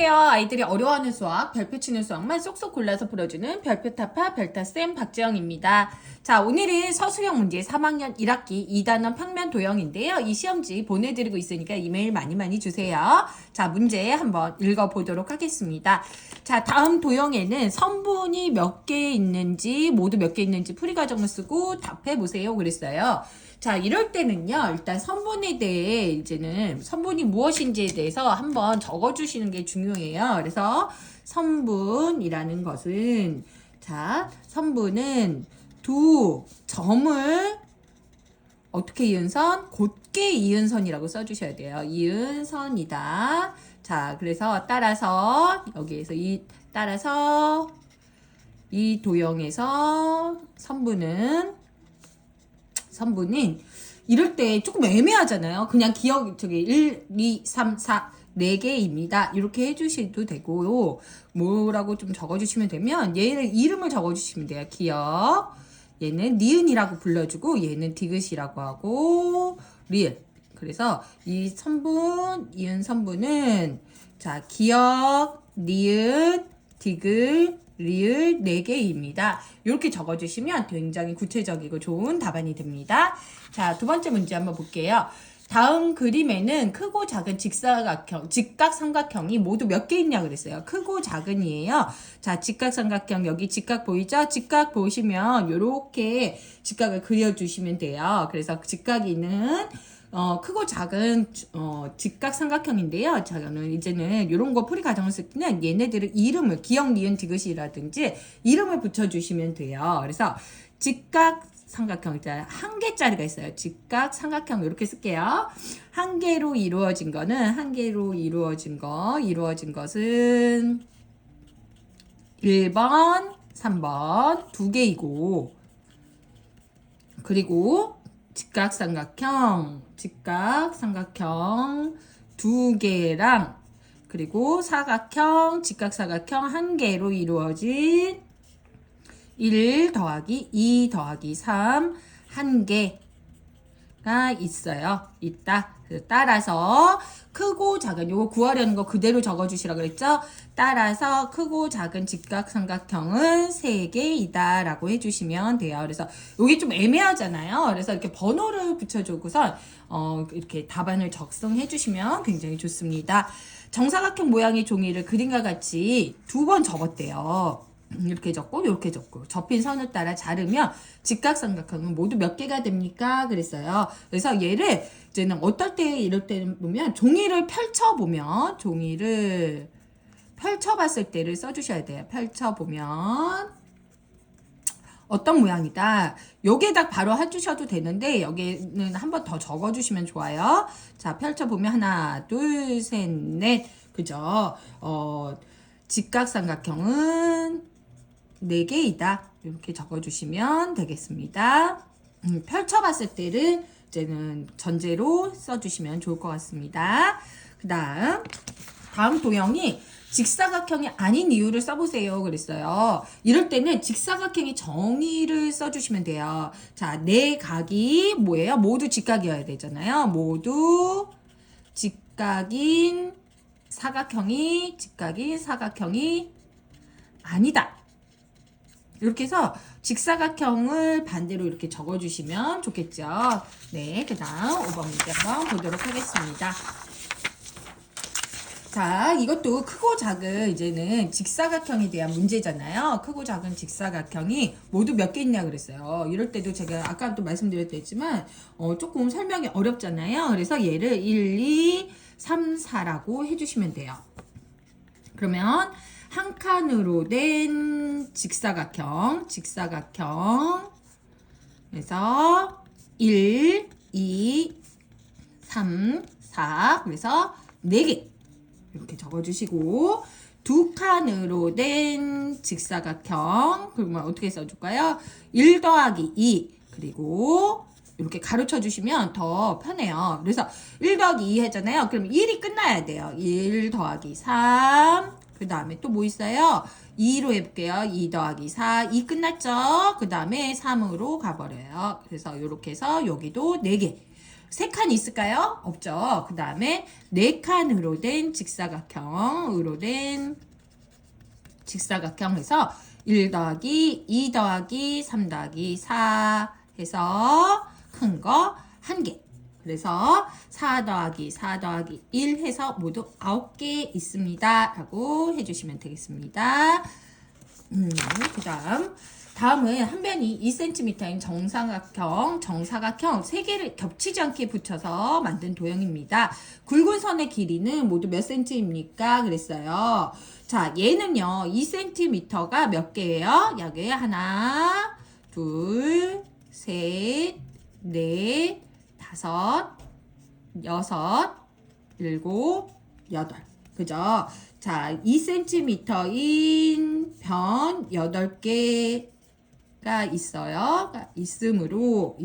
안녕하세요. 아이들이 어려워하는 수학, 별표 치는 수학만 쏙쏙 골라서 풀어주는 별표타파 별타쌤 박지영입니다. 자, 오늘은 서술형 문제 3학년 1학기 2단원 평면 도형인데요. 이 시험지 보내드리고 있으니까 이메일 많이 주세요. 자, 문제 한번 읽어보도록 하겠습니다. 자, 다음 도형에는 선분이 몇 개 있는지, 모두 몇 개 있는지 풀이 과정을 쓰고 답해보세요. 그랬어요. 자, 이럴 때는요, 일단 선분에 대해 이제는 선분이 무엇인지에 대해서 한번 적어주시는 게 중요해요. 그래서 선분이라는 것은, 자, 선분은 두 점을 어떻게 이은 선? 곧게 이은 선이라고 써주셔야 돼요. 이은 선이다. 자, 그래서 따라서, 여기에서 따라서 이 도형에서 선분은 이럴 때 조금 애매하잖아요. 그냥 저기 1, 2, 3, 4, 4개입니다. 이렇게 해주셔도 되고요. 뭐라고 좀 적어주시면 되면 얘를 이름을 적어주시면 돼요. 기억. 얘는 니은이라고 불러주고 얘는 디귿이라고 하고 리을. 그래서 이 선분, 이은 선분은 자 기억, 니은, 디귿, 리을 4개입니다. 이렇게 적어주시면 굉장히 구체적이고 좋은 답안이 됩니다. 자, 두 번째 문제 한번 볼게요. 다음 그림에는 크고 작은 직각삼각형이 모두 몇 개 있냐 그랬어요. 크고 작은이에요. 자, 직각삼각형 여기 직각 보이죠? 직각 보시면 이렇게 직각을 그려주시면 돼요. 그래서 직각이는 크고 작은 직각삼각형인데요. 저는 이제는 이런 거 풀이 과정을 쓸 때는 얘네들을 이름을 기억, 니은, 디귿이라든지 이름을 붙여주시면 돼요. 그래서 직각삼각형 한 개짜리가 있어요. 직각삼각형 이렇게 쓸게요. 한 개로 이루어진 것은 1번, 3번 두 개이고 그리고 직각삼각형 두 개랑 그리고 직각사각형 한 개로 이루어진 1 더하기 2 더하기 3 한 개가 있다. 따라서 크고 작은 요거 구하려는 거 그대로 적어주시라 그랬죠? 따라서 크고 작은 직각삼각형은 3개이다 라고 해주시면 돼요. 그래서 요게 좀 애매하잖아요. 그래서 이렇게 번호를 붙여주고선 이렇게 답안을 작성해 주시면 굉장히 좋습니다. 정사각형 모양의 종이를 그림과 같이 2번 접었대요. 이렇게 접고 이렇게 접고 접힌 선을 따라 자르면 직각삼각형은 모두 몇 개가 됩니까? 그랬어요. 그래서 얘를 이제는 이럴 때는 보면 종이를 펼쳐봤을 때를 써주셔야 돼요. 펼쳐보면 어떤 모양이다. 여기에다 바로 해주셔도 되는데 여기는 한번 더 적어주시면 좋아요. 자, 펼쳐보면 하나, 둘, 셋, 넷. 그죠? 직각삼각형은 4개이다. 이렇게 적어주시면 되겠습니다. 펼쳐봤을 때를 이제는 전제로 써주시면 좋을 것 같습니다. 다음 도형이 직사각형이 아닌 이유를 써보세요. 그랬어요. 이럴 때는 직사각형의 정의를 써주시면 돼요. 자, 네 각이 뭐예요? 모두 직각이어야 되잖아요. 모두 직각인 사각형이 아니다. 이렇게 해서 직사각형을 반대로 이렇게 적어주시면 좋겠죠. 네, 그 다음 5번 문제 한번 보도록 하겠습니다. 자, 이것도 크고 작은 이제는 직사각형에 대한 문제잖아요. 크고 작은 직사각형이 모두 몇 개 있냐 그랬어요. 이럴 때도 제가 아까도 말씀드렸지만 조금 설명이 어렵잖아요. 그래서 얘를 1, 2, 3, 4라고 해주시면 돼요. 그러면 한 칸으로 된 직사각형 그래서 1, 2, 3, 4 그래서 4개 이렇게 적어주시고 두 칸으로 된 직사각형 그러면 어떻게 써줄까요? 1 더하기 2 그리고 이렇게 가르쳐 주시면 더 편해요. 그래서 1 더하기 2 했잖아요. 그럼 1이 끝나야 돼요. 1 더하기 3 그 다음에 또 뭐 있어요? 2로 해볼게요. 2 더하기 4. 2 끝났죠? 그 다음에 3으로 가버려요. 그래서 이렇게 해서 여기도 4개. 3칸 있을까요? 없죠. 그 다음에 4칸으로 된 직사각형으로 된 직사각형 해서 1 더하기 2 더하기 3 더하기 4 해서 큰 거 1개. 그래서 4 더하기 4 더하기 1 해서 모두 9개 있습니다. 라고 해주시면 되겠습니다. 다음은 한 변이 2cm인 정사각형 3개를 겹치지 않게 붙여서 만든 도형입니다. 굵은 선의 길이는 모두 몇 cm입니까? 그랬어요. 자, 얘는요, 2cm가 몇 개예요? 여기 하나, 둘, 셋, 넷, 다섯, 여섯, 일곱, 여덟. 그죠? 자, 2cm인 변 8개가 있어요. 있으므로.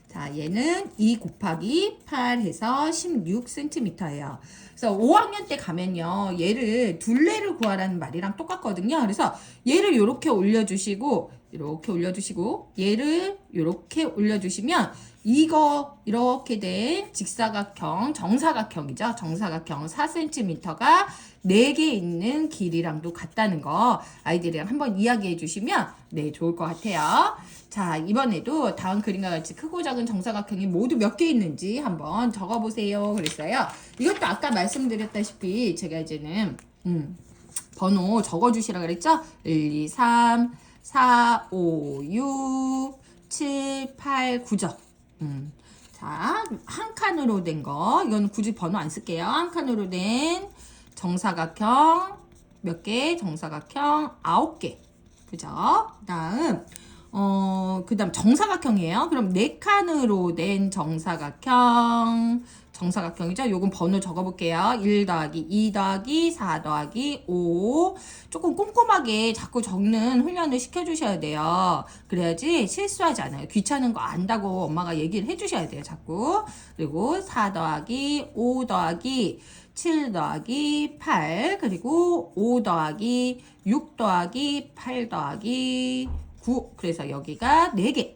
자, 얘는 2 곱하기 8 해서 16cm예요. 그래서 5학년 때 가면요. 얘를 둘레를 구하라는 말이랑 똑같거든요. 그래서 얘를 이렇게 올려주시고, 얘를 이렇게 올려주시면 이거 이렇게 된 직사각형, 정사각형이죠. 정사각형 4cm가 4개 있는 길이랑도 같다는 거 아이들이랑 한번 이야기해 주시면 네, 좋을 것 같아요. 자, 이번에도 다음 그림과 같이 크고 작은 정사각형이 모두 몇 개 있는지 한번 적어보세요. 그랬어요. 이것도 아까 말씀드렸다시피 제가 이제는 번호 적어주시라 그랬죠? 1, 2, 3, 4, 5, 6, 7, 8, 9죠. 자, 한 칸으로 된 거. 이건 굳이 번호 안 쓸게요. 한 칸으로 된 정사각형 몇 개? 정사각형 9개. 그죠? 그다음 정사각형이에요. 그럼 4칸으로 된 정사각형이죠. 요건 번호 적어볼게요. 1 더하기 2 더하기 4 더하기 5. 조금 꼼꼼하게 자꾸 적는 훈련을 시켜주셔야 돼요. 그래야지 실수하지 않아요. 귀찮은 거 안다고 엄마가 얘기를 해주셔야 돼요. 자꾸. 그리고 4 더하기 5 더하기 7 더하기 8 그리고 5 더하기 6 더하기 8 더하기 9. 그래서 여기가 4개.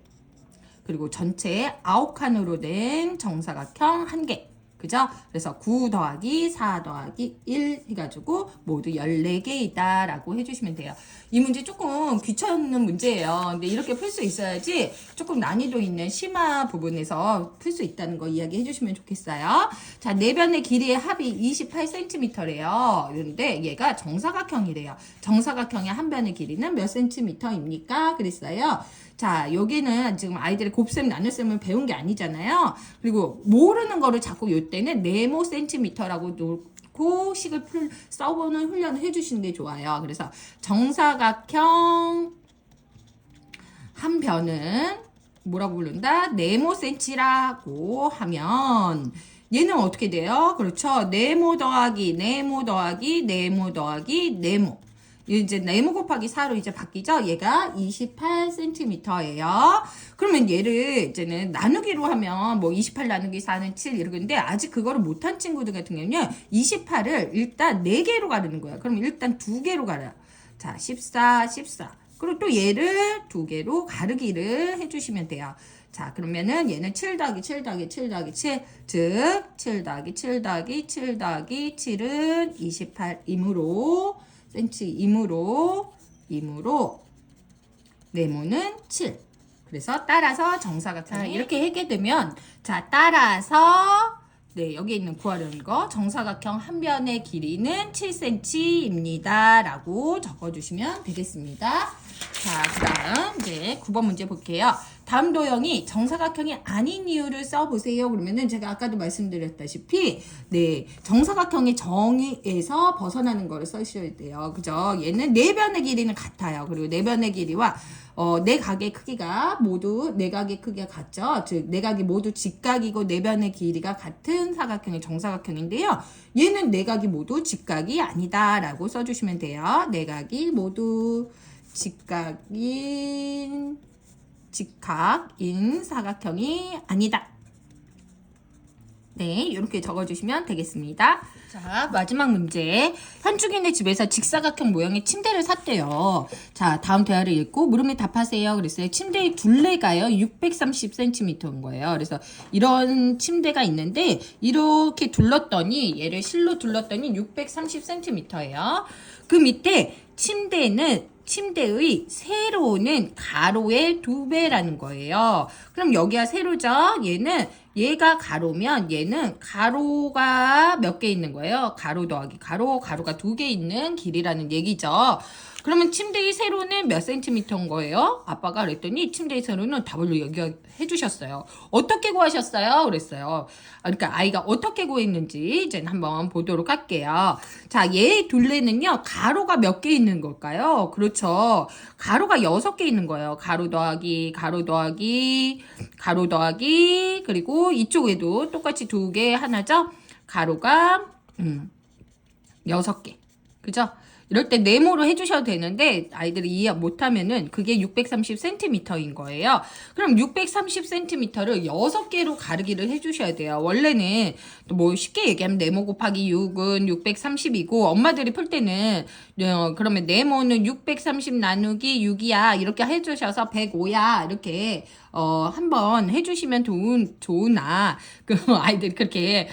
그리고 전체 9칸으로 된 정사각형 1개. 그죠? 그래서 9 더하기 4 더하기 1 해가지고 모두 14개이다 라고 해주시면 돼요. 이 문제 조금 귀찮은 문제예요. 근데 이렇게 풀 수 있어야지 조금 난이도 있는 심화 부분에서 풀 수 있다는 거 이야기해 주시면 좋겠어요. 자, 네 변의 길이의 합이 28cm래요. 그런데 얘가 정사각형이래요. 정사각형의 한 변의 길이는 몇 cm입니까? 그랬어요. 자, 여기는 지금 아이들의 곱셈, 나눗셈을 배운 게 아니잖아요. 그리고 모르는 거를 자꾸 요때는 네모 센티미터라고 놓고 식을 써보는 훈련을 해주시는 게 좋아요. 그래서 정사각형 한 변은 뭐라고 부른다? 네모 센치라고 하면 얘는 어떻게 돼요? 그렇죠. 네모 더하기 네모 더하기 네모 더하기 네모. 이제 네모 곱하기 4로 이제 바뀌죠? 얘가 28cm예요. 그러면 얘를 이제는 나누기로 하면 뭐 28 나누기 4는 7 이러는데 아직 그거를 못한 친구들 같은 경우는 28을 일단 4개로 가르는 거예요. 그럼 일단 2개로 가려. 자, 14. 그리고 또 얘를 2개로 가르기를 해주시면 돼요. 자, 그러면은 얘는 7 더하기 7 더하기 7 더하기 7, 즉 7 더하기 7 더하기 7 더하기 7은 28이므로 센치이므로 네모는 7. 그래서 따라서 정사각형이 이렇게 하게 되면 자, 따라서 네, 여기 있는 구하려는 거 정사각형 한 변의 길이는 7cm입니다. 라고 적어주시면 되겠습니다. 자, 그 다음 이제 9번 문제 볼게요. 다음 도형이 정사각형이 아닌 이유를 써보세요. 그러면은 제가 아까도 말씀드렸다시피 네, 정사각형의 정의에서 벗어나는 거를 써주셔야 돼요. 그죠? 얘는 네 변의 길이는 같아요. 그리고 네 변의 길이와 내각의 크기가 모두 내각의 크기가 같죠. 즉 내각이 모두 직각이고 네 변의 길이가 같은 사각형의 정사각형인데요. 얘는 내각이 모두 직각이 아니다라고 써주시면 돼요. 내각이 모두 직각인 사각형이 아니다. 네, 이렇게 적어주시면 되겠습니다. 자, 마지막 문제. 현중이네 집에서 직사각형 모양의 침대를 샀대요. 자, 다음 대화를 읽고 물음에 답하세요. 그랬어요. 침대의 둘레가요, 630cm인 거예요. 그래서 이런 침대가 있는데, 이렇게 둘렀더니, 얘를 실로 둘렀더니 630cm예요. 그 밑에 침대의 세로는 가로의 2배라는 거예요. 그럼 여기가 세로죠? 얘가 가로면 얘는 가로가 몇 개 있는 거예요? 가로 더하기 가로, 가로가 2개 있는 길이라는 얘기죠. 그러면 침대의 세로는 몇 센티미터인 거예요? 아빠가 그랬더니 침대의 세로는 답을 여기 해주셨어요. 어떻게 구하셨어요? 그랬어요. 그러니까 아이가 어떻게 구했는지 이제 한번 보도록 할게요. 자, 얘의 둘레는요, 가로가 몇 개 있는 걸까요? 그렇죠. 가로가 6개 있는 거예요. 가로 더하기, 가로 더하기, 가로 더하기, 그리고 이쪽에도 똑같이 2개 하나죠? 가로가 6개. 그죠? 이럴 때 네모로 해주셔도 되는데 아이들이 이해 못하면은 그게 630cm인 거예요. 그럼 630cm를 6개로 가르기를 해주셔야 돼요. 원래는 뭐 쉽게 얘기하면 네모 곱하기 6은 630이고 엄마들이 풀 때는 그러면 네모는 630 나누기 6이야 이렇게 해주셔서 105야 이렇게 한번 해주시면 좋으나, 아이들이 그렇게,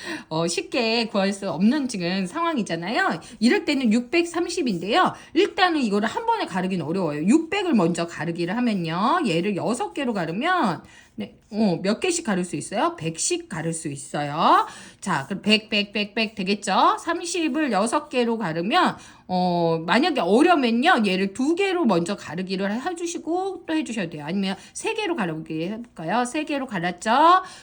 쉽게 구할 수 없는 지금 상황이잖아요. 이럴 때는 630인데요. 일단은 이거를 한 번에 가르기는 어려워요. 600을 먼저 가르기를 하면요. 얘를 6개로 가르면, 네, 몇 개씩 가를 수 있어요? 100씩 가를 수 있어요. 자, 그럼 100 되겠죠? 30을 6개로 가르면, 만약에 어려면요, 얘를 2개로 먼저 가르기를 해주시고 또 해주셔야 돼요. 아니면 3개로 가르기 해볼까요? 3개로 갈았죠?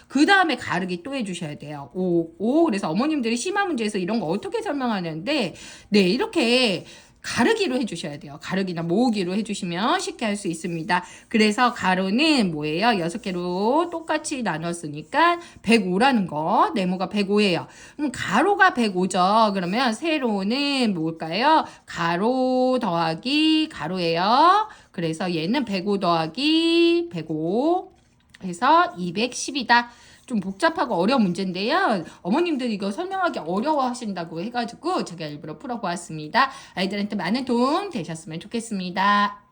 그 다음에 가르기 또 해주셔야 돼요. 5. 그래서 어머님들이 심화 문제에서 이런 거 어떻게 설명하는데, 네, 이렇게 가르기로 해주셔야 돼요. 가르기나 모으기로 해주시면 쉽게 할 수 있습니다. 그래서 가로는 뭐예요? 6개로 똑같이 나눴으니까 105라는 거. 네모가 105예요. 그럼 가로가 105죠. 그러면 세로는 뭘까요? 가로 더하기 가로예요. 그래서 얘는 105 더하기 105 해서 210이다. 좀 복잡하고 어려운 문제인데요. 어머님들이 이거 설명하기 어려워하신다고 해가지고 제가 일부러 풀어보았습니다. 아이들한테 많은 도움 되셨으면 좋겠습니다.